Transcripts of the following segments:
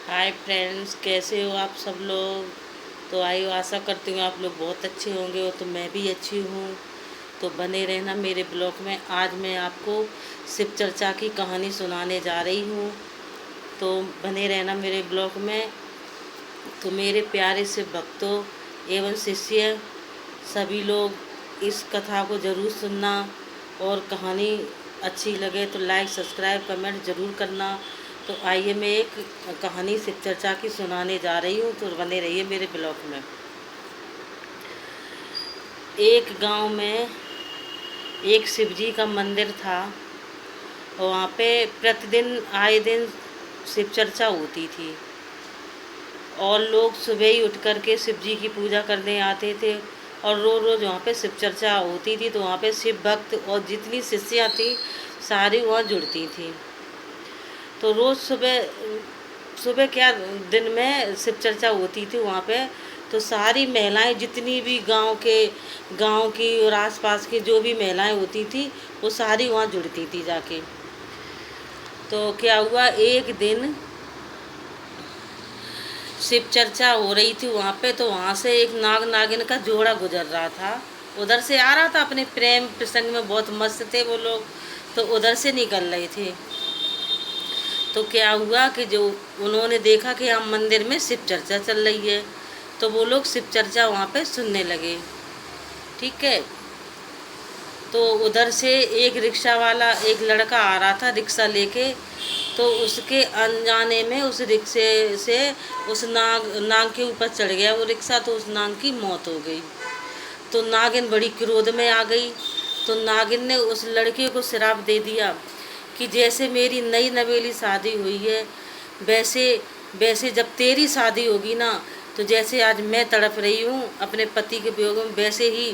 Hi friends, कैसे हो आप सब लोग। तो आइए, आशा करती हूँ आप लोग बहुत अच्छे होंगे और तो मैं भी अच्छी हूँ। तो बने रहना मेरे ब्लॉग में। आज मैं आपको शिव चर्चा की कहानी सुनाने जा रही हूँ। तो बने रहना मेरे ब्लॉग में। तो मेरे प्यारे शिव भक्तों एवं शिष्य सभी लोग इस कथा को ज़रूर सुनना, और कहानी अच्छी लगे तो लाइक सब्सक्राइब कमेंट ज़रूर करना। तो आइए, मैं एक कहानी शिव चर्चा की सुनाने जा रही हूँ, तो बने रहिए मेरे ब्लॉग में। एक गांव में एक शिव जी का मंदिर था, और वहाँ पे प्रतिदिन आए दिन शिव चर्चा होती थी। और लोग सुबह ही उठ कर के शिव जी की पूजा करने आते थे, और रोज़ रोज़ वहाँ पे शिव चर्चा होती थी। तो वहाँ पे शिव भक्त और जितनी शिष्याँ थी सारी वहाँ जुड़ती थी। तो रोज़ सुबह सुबह क्या दिन में शिव चर्चा होती थी वहाँ पे। तो सारी महिलाएं, जितनी भी गांव की और आसपास की जो भी महिलाएं होती थी, वो सारी वहाँ जुड़ती थी जाके। तो क्या हुआ, एक दिन शिव चर्चा हो रही थी वहाँ पे। तो वहाँ से एक नाग नागिन का जोड़ा गुजर रहा था, उधर से आ रहा था। अपने प्रेम प्रसंग में बहुत मस्त थे वो लोग, तो उधर से निकल रहे थे। तो क्या हुआ कि जो उन्होंने देखा कि यहाँ मंदिर में शिव चर्चा चल रही है, तो वो लोग शिव चर्चा वहाँ पे सुनने लगे। ठीक है। तो उधर से एक रिक्शा वाला, एक लड़का आ रहा था रिक्शा लेके। तो उसके अनजाने में उस रिक्शे से उस नाग के ऊपर चढ़ गया वो रिक्शा। तो उस नाग की मौत हो गई। तो नागिन बड़ी क्रोध में आ गई। तो नागिन ने उस लड़के को श्राप दे दिया कि जैसे मेरी नई नवेली शादी हुई है, वैसे वैसे जब तेरी शादी होगी ना, तो जैसे आज मैं तड़प रही हूँ अपने पति के वियोग में, वैसे ही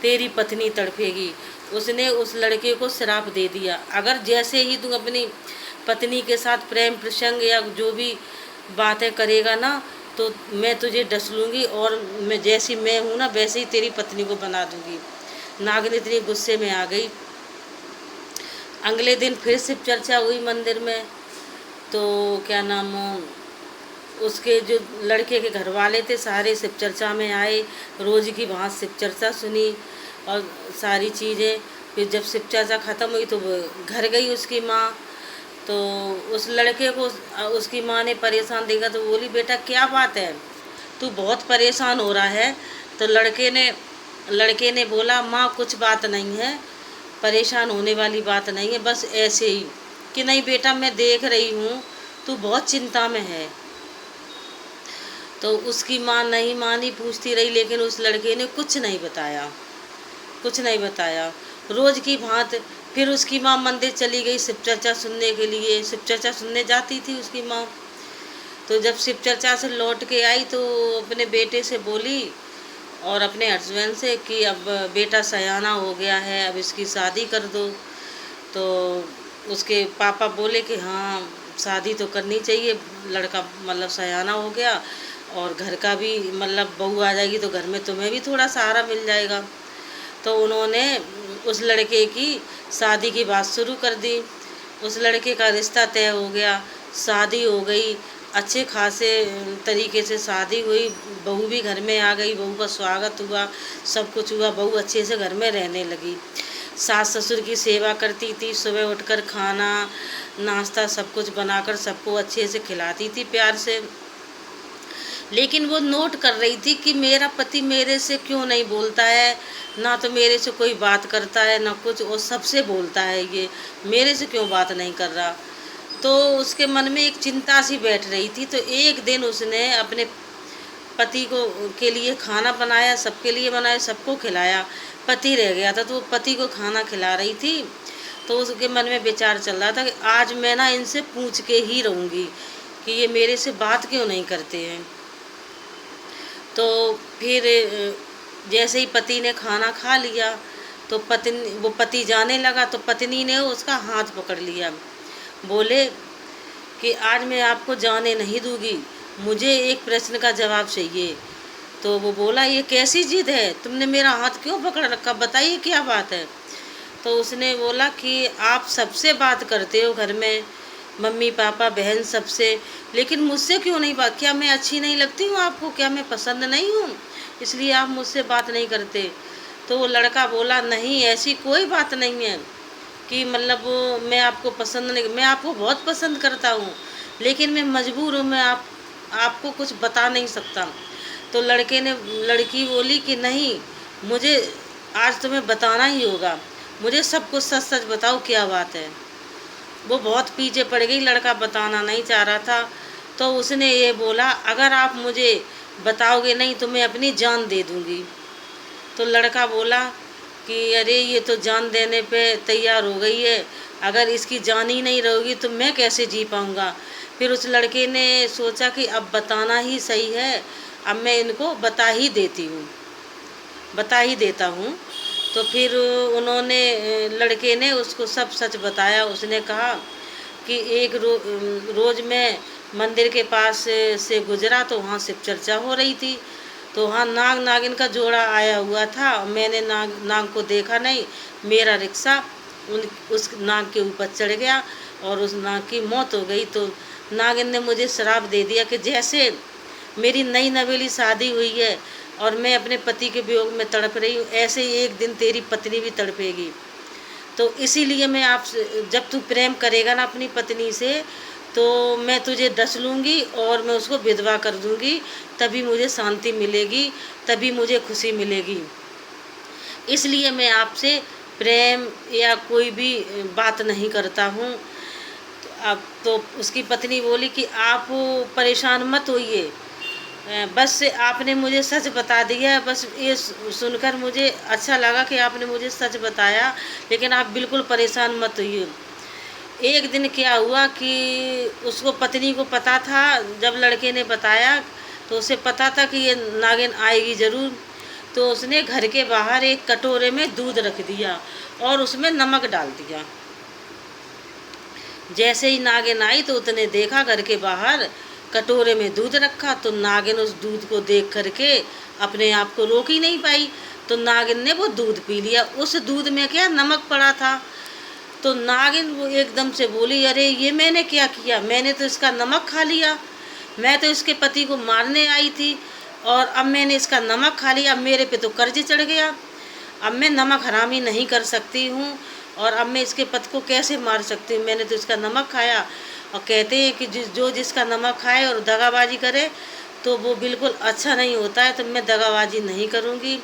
तेरी पत्नी तड़पेगी। उसने उस लड़के को श्राप दे दिया, अगर जैसे ही तू अपनी पत्नी के साथ प्रेम प्रसंग या जो भी बातें करेगा ना, तो मैं तुझे डस लूँगी, और मैं जैसी मैं हूँ ना वैसे ही तेरी पत्नी को बना दूँगी। नागिन इतनी गुस्से में आ गई। अगले दिन फिर शिव चर्चा हुई मंदिर में। तो क्या नाम, उसके जो लड़के के घर वाले थे सारे शिव चर्चा में आए। रोज़ की भांति शिव चर्चा सुनी और सारी चीज़ें। फिर जब शिव चर्चा ख़त्म हुई तो वो घर गई उसकी माँ। तो उस लड़के को उसकी माँ ने परेशान देखा, तो बोली, बेटा क्या बात है, तू बहुत परेशान हो रहा है। तो लड़के ने बोला, माँ कुछ बात नहीं है, परेशान होने वाली बात नहीं है, बस ऐसे ही। कि नहीं बेटा, मैं देख रही हूँ तू बहुत चिंता में है। तो उसकी माँ नहीं मानी, पूछती रही, लेकिन उस लड़के ने कुछ नहीं बताया। रोज़ की भांति फिर उसकी माँ मंदिर चली गई शिव चर्चा सुनने के लिए। शिव चर्चा सुनने जाती थी उसकी माँ। तो जब शिव चर्चा से लौट के आई तो अपने बेटे से बोली और अपने हस्बैंड से कि अब बेटा सयाना हो गया है, अब इसकी शादी कर दो। तो उसके पापा बोले कि हाँ, शादी तो करनी चाहिए, लड़का मतलब सयाना हो गया, और घर का भी मतलब बहू आ जाएगी तो घर में तुम्हें भी थोड़ा सहारा मिल जाएगा। तो उन्होंने उस लड़के की शादी की बात शुरू कर दी। उस लड़के का रिश्ता तय हो गया, शादी हो गई, अच्छे खासे तरीके से शादी हुई। बहू भी घर में आ गई, बहू का स्वागत हुआ, सब कुछ हुआ। बहू अच्छे से घर में रहने लगी, सास ससुर की सेवा करती थी, सुबह उठकर खाना नाश्ता सब कुछ बनाकर सबको अच्छे से खिलाती थी प्यार से। लेकिन वो नोट कर रही थी कि मेरा पति मेरे से क्यों नहीं बोलता है, ना तो मेरे से कोई बात करता है ना कुछ, वो सबसे बोलता है, ये मेरे से क्यों बात नहीं कर रहा। तो उसके मन में एक चिंता सी बैठ रही थी। तो एक दिन उसने अपने पति को के लिए खाना बनाया, सबके लिए बनाया, सबको खिलाया। पति रह गया था, तो वो पति को खाना खिला रही थी। तो उसके मन में विचार चल रहा था कि आज मैं ना इनसे पूछ के ही रहूँगी कि ये मेरे से बात क्यों नहीं करते हैं। तो फिर जैसे ही पति ने खाना खा लिया तो पति जाने लगा, तो पत्नी ने उसका हाथ पकड़ लिया। बोले कि आज मैं आपको जाने नहीं दूंगी, मुझे एक प्रश्न का जवाब चाहिए। तो वो बोला, ये कैसी जिद है, तुमने मेरा हाथ क्यों पकड़ रखा, बताइए क्या बात है। तो उसने बोला कि आप सबसे बात करते हो घर में, मम्मी पापा बहन सबसे, लेकिन मुझसे क्यों नहीं बात? क्या मैं अच्छी नहीं लगती हूँ आपको? क्या मैं पसंद नहीं हूँ इसलिए आप मुझसे बात नहीं करते? तो वो लड़का बोला, नहीं ऐसी कोई बात नहीं है कि मतलब मैं आपको पसंद नहीं, मैं आपको बहुत पसंद करता हूँ, लेकिन मैं मजबूर हूँ, मैं आपको कुछ बता नहीं सकता। तो लड़की बोली कि नहीं, मुझे आज तुम्हें बताना ही होगा, मुझे सब कुछ सच सच बताओ, क्या बात है। वो बहुत पीछे पड़ गई, लड़का बताना नहीं चाह रहा था। तो उसने ये बोला, अगर आप मुझे बताओगे नहीं तो मैं अपनी जान दे दूँगी। तो लड़का बोला कि अरे ये तो जान देने पे तैयार हो गई है, अगर इसकी जान ही नहीं रहेगी तो मैं कैसे जी पाऊँगा। फिर उस लड़के ने सोचा कि अब बताना ही सही है, अब मैं इनको बता ही देता हूँ। तो फिर लड़के ने उसको सब सच बताया। उसने कहा कि रोज़ मैं मंदिर के पास से गुजरा तो वहाँ शिव चर्चा हो रही थी। तो वहाँ नाग नागिन का जोड़ा आया हुआ था, मैंने नाग को देखा नहीं, मेरा रिक्शा उस नाग के ऊपर चढ़ गया और उस नाग की मौत हो गई। तो नागिन ने मुझे श्राप दे दिया कि जैसे मेरी नई नवेली शादी हुई है और मैं अपने पति के वियोग में तड़प रही हूँ, ऐसे ही एक दिन तेरी पत्नी भी तड़पेगी। तो इसीलिए मैं आपसे, जब तू प्रेम करेगा ना अपनी पत्नी से, तो मैं तुझे डस लूँगी और मैं उसको विधवा कर दूँगी, तभी मुझे शांति मिलेगी, तभी मुझे खुशी मिलेगी। इसलिए मैं आपसे प्रेम या कोई भी बात नहीं करता हूँ। अब तो उसकी पत्नी बोली कि आप परेशान मत होइए, बस आपने मुझे सच बता दिया, बस ये सुनकर मुझे अच्छा लगा कि आपने मुझे सच बताया, लेकिन आप बिल्कुल परेशान मत होइए। एक दिन क्या हुआ कि उसको पत्नी को पता था, जब लड़के ने बताया तो उसे पता था कि ये नागिन आएगी ज़रूर। तो उसने घर के बाहर एक कटोरे में दूध रख दिया और उसमें नमक डाल दिया। जैसे ही नागिन आई तो उसने देखा घर के बाहर कटोरे में दूध रखा, तो नागिन उस दूध को देख करके अपने आप को रोक ही नहीं पाई। तो नागिन ने वो दूध पी लिया। उस दूध में क्या नमक पड़ा था। तो नागिन वो एकदम से बोली, अरे ये मैंने क्या किया, मैंने तो इसका नमक खा लिया, मैं तो इसके पति को मारने आई थी और अब मैंने इसका नमक खा लिया, अब मेरे पे तो कर्ज चढ़ गया, अब मैं नमक हरामी नहीं कर सकती हूँ और अब मैं इसके पति को कैसे मार सकती हूँ, मैंने तो इसका नमक खाया। और कहते हैं कि जो जिसका नमक खाए और दगाबाजी करे तो वो बिल्कुल अच्छा नहीं होता है, तो मैं दगाबाजी नहीं करूँगी।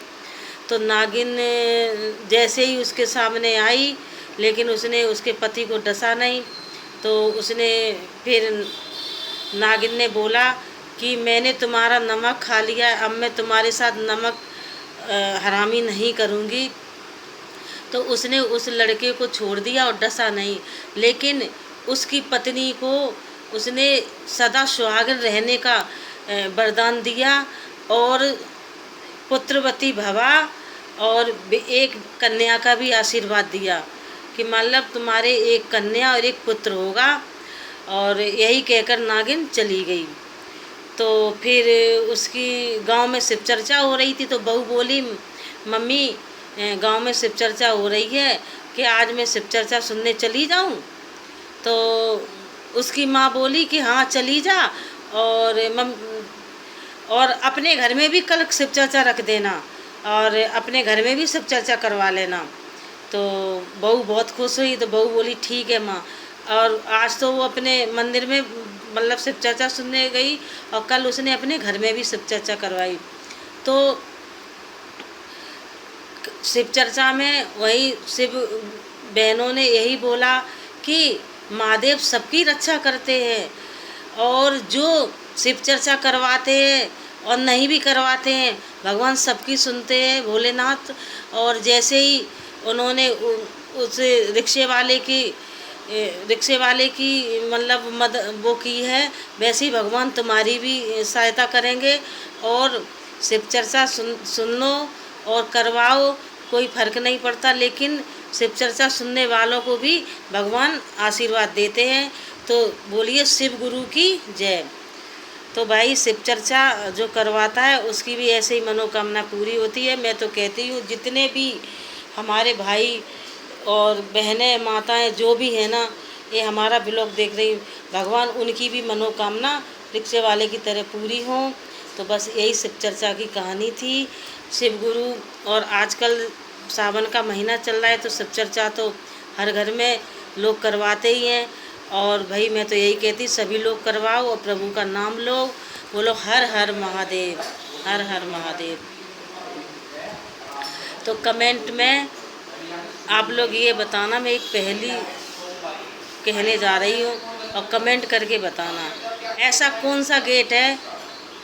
तो नागिन जैसे ही उसके सामने आई, लेकिन उसने उसके पति को डसा नहीं। तो उसने फिर नागिन ने बोला कि मैंने तुम्हारा नमक खा लिया, अब मैं तुम्हारे साथ नमक हरामी नहीं करूँगी। तो उसने उस लड़के को छोड़ दिया और डसा नहीं, लेकिन उसकी पत्नी को उसने सदा सुहागन रहने का वरदान दिया और पुत्रवती भवा और एक कन्या का भी आशीर्वाद दिया कि मतलब तुम्हारे एक कन्या और एक पुत्र होगा। और यही कहकर नागिन चली गई। तो फिर उसकी गांव में शिव चर्चा हो रही थी, तो बहू बोली, मम्मी गांव में शिव चर्चा हो रही है कि आज मैं शिव चर्चा सुनने चली जाऊं। तो उसकी माँ बोली कि हाँ चली जा, और अपने घर में भी कल शिव चर्चा रख देना और अपने घर में भी शिव चर्चा करवा लेना। तो बहू बहुत खुश हुई। तो बहू बोली ठीक है माँ। और आज तो वो अपने मंदिर में मतलब शिव चर्चा सुनने गई और कल उसने अपने घर में भी शिव चर्चा करवाई। तो शिव चर्चा में वही शिव बहनों ने यही बोला कि महादेव सबकी रक्षा करते हैं, और जो शिव चर्चा करवाते हैं और नहीं भी करवाते हैं, भगवान सबकी सुनते हैं भोलेनाथ। और जैसे ही उन्होंने उस रिक्शे वाले की मतलब वो की है, वैसे ही भगवान तुम्हारी भी सहायता करेंगे। और शिव चर्चा सुन लो और करवाओ, कोई फ़र्क नहीं पड़ता, लेकिन शिव चर्चा सुनने वालों को भी भगवान आशीर्वाद देते हैं। तो बोलिए शिव गुरु की जय। तो भाई शिव चर्चा जो करवाता है उसकी भी ऐसे ही मनोकामना पूरी होती है। मैं तो कहती हूँ जितने भी हमारे भाई और बहनें माताएं जो भी हैं ना, ये हमारा ब्लॉग देख रही, भगवान उनकी भी मनोकामना रिक्शे वाले की तरह पूरी हो। तो बस यही शिव चर्चा की कहानी थी। शिव गुरु, और आजकल सावन का महीना चल रहा है तो शिव चर्चा तो हर घर में लोग करवाते ही हैं। और भाई मैं तो यही कहती, सभी लोग करवाओ और प्रभु का नाम लो, बोलो हर हर महादेव, हर हर महादेव। तो कमेंट में आप लोग ये बताना, मैं एक पहेली कहने जा रही हूँ और कमेंट करके बताना, ऐसा कौन सा गेट है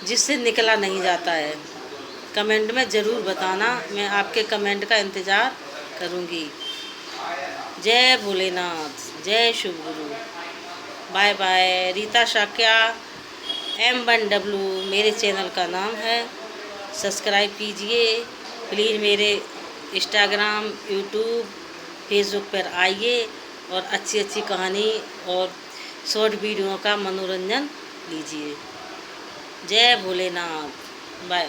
जिससे निकला नहीं जाता है। कमेंट में ज़रूर बताना, मैं आपके कमेंट का इंतज़ार करूँगी। जय भोलेनाथ, जय शिव गुरु। Bye bye. Rita Shakya M1W मेरे चैनल का नाम है। सब्सक्राइब कीजिए प्लीज़। मेरे इंस्टाग्राम, यूट्यूब, फेसबुक पर आइए और अच्छी अच्छी कहानी और शॉर्ट वीडियो का मनोरंजन लीजिए। जय भोलेनाथ। बाय।